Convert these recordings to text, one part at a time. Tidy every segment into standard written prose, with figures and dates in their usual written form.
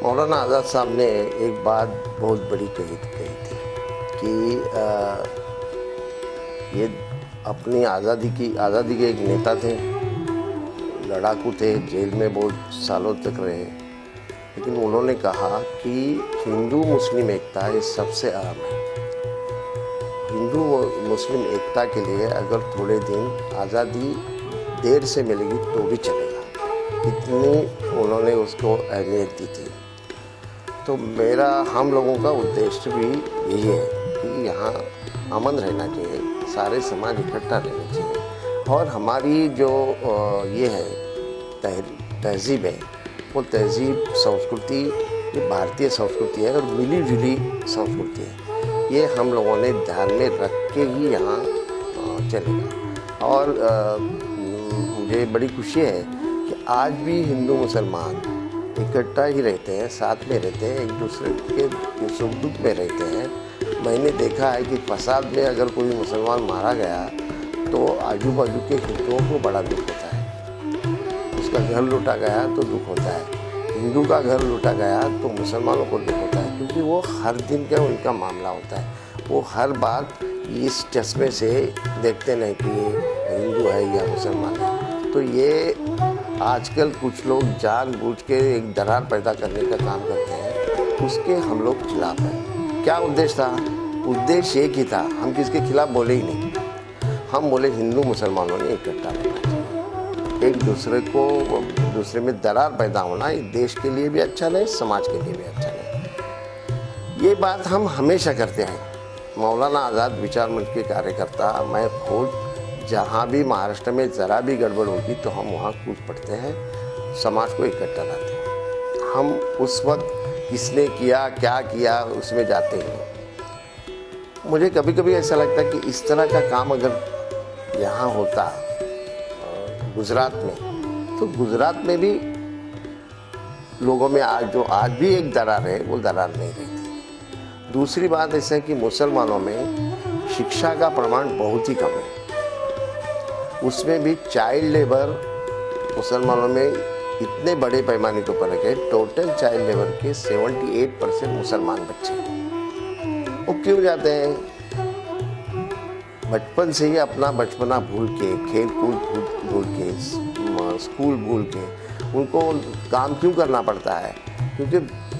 मौलाना आज़ाद साहब ने एक बात बहुत बड़ी कही थी कि ये अपनी आज़ादी के एक नेता थे, लड़ाकू थे, जेल में बहुत सालों तक रहे, लेकिन उन्होंने कहा कि हिंदू मुस्लिम एकता ये सबसे अहम है। हिंदू मुस्लिम एकता के लिए अगर थोड़े दिन आज़ादी देर से मिलेगी तो भी चलेगा, इतनी उन्होंने उसको अहमियत दी थी। तो हम लोगों का उद्देश्य भी यही है कि यहाँ अमन रहना चाहिए, सारे समाज इकट्ठा रहना चाहिए और हमारी जो ये है तहज़ीब है, वो तहज़ीब संस्कृति ये भारतीय संस्कृति है और मिली जुली संस्कृति है। ये हम लोगों ने ध्यान में रख के ही यहाँ चलेगा। और मुझे बड़ी खुशी है कि आज भी हिंदू मुसलमान इकट्ठा ही रहते हैं, साथ में रहते हैं, एक दूसरे के सुख दुख में रहते हैं। मैंने देखा है कि फसाद में अगर कोई मुसलमान मारा गया तो आजू बाजू के हिंदुओं को बड़ा दुख होता है, उसका घर लूटा गया तो दुख होता है, हिंदू का घर लूटा गया तो मुसलमानों को दुख होता है, क्योंकि वो हर दिन का उनका मामला होता है। वो हर बात इस चश्मे से देखते नहीं कि ये हिंदू है या मुसलमान है। तो ये आजकल कुछ लोग जानबूझ के एक दरार पैदा करने का काम करते हैं, उसके हम लोग खिलाफ हैं। क्या उद्देश्य था? उद्देश्य एक ही था, हम किसके खिलाफ बोले ही नहीं, हम बोले हिंदू मुसलमानों ने इकट्ठा रहना चाहिए। एक दूसरे में दरार पैदा होना ये देश के लिए भी अच्छा नहीं, समाज के लिए भी अच्छा नहीं। ये बात हम हमेशा करते हैं। मौलाना आज़ाद विचार मंच के कार्यकर्ता, मैं खुद जहाँ भी महाराष्ट्र में ज़रा भी गड़बड़ होगी तो हम वहाँ कूद पड़ते हैं, समाज को इकट्ठा लाते हैं। हम उस वक्त किसने किया क्या किया उसमें जाते हैं। मुझे कभी कभी ऐसा लगता है कि इस तरह का काम अगर यहाँ होता गुजरात में, तो गुजरात में भी लोगों में आज भी एक दरार है, वो दरार नहीं रहती। दूसरी बात ऐसा है कि मुसलमानों में शिक्षा का प्रमाण बहुत ही कम है, उसमें भी चाइल्ड लेबर मुसलमानों में इतने बड़े पैमाने के ऊपर है। टोटल चाइल्ड लेबर के 78% मुसलमान बच्चे हैं। वो क्यों जाते हैं? बचपन से ही अपना बचपना भूल के, खेल कूद भूल के, स्कूल भूल के उनको काम क्यों करना पड़ता है? क्योंकि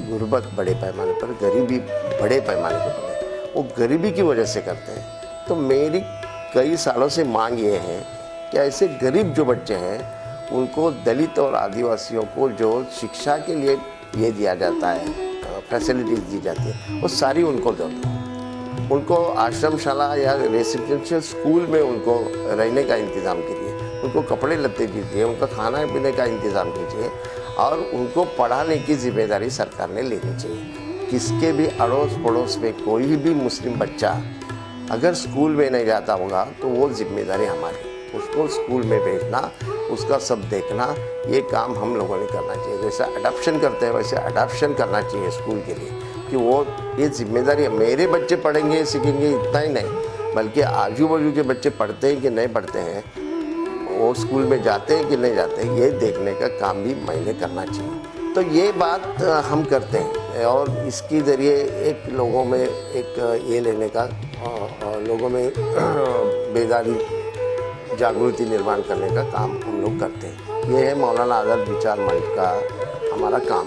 गुर्बत बड़े पैमाने पर, गरीबी बड़े पैमाने पर है, वो गरीबी की वजह से करते हैं। तो मेरी कई सालों से मांग ये है कि ऐसे गरीब जो बच्चे हैं उनको, दलित और आदिवासियों को जो शिक्षा के लिए ये दिया जाता है, फैसिलिटीज़ दी जाती है, वो सारी उनको दो। उनको आश्रमशाला या रेसिडेंशियल स्कूल में उनको रहने का इंतज़ाम कीजिए, उनको कपड़े लत्ते दीजिए, उनका खाना पीने का इंतज़ाम कीजिए और उनको पढ़ाने की जिम्मेदारी सरकार ने लेनी चाहिए। किसके भी अड़ोस पड़ोस में कोई भी मुस्लिम बच्चा अगर स्कूल में नहीं जाता होगा तो वो जिम्मेदारी हमारी, उसको स्कूल में भेजना, उसका सब देखना, ये काम हम लोगों ने करना चाहिए। जैसा अडॉप्शन करते हैं वैसे अडॉप्शन करना चाहिए स्कूल के लिए, कि वो ये जिम्मेदारी है। मेरे बच्चे पढ़ेंगे सीखेंगे इतना ही नहीं, बल्कि आजू बाजू के बच्चे पढ़ते हैं कि नहीं पढ़ते हैं, वो स्कूल में जाते हैं कि नहीं जाते हैं, ये देखने का काम भी मैंने करना चाहिए। तो ये बात हम करते हैं और इसके ज़रिए एक लोगों में एक ये लेने का, लोगों में बेदारी जागृति निर्माण करने का काम हम लोग करते हैं। ये है मौलाना आज़ाद विचार मंच का हमारा काम।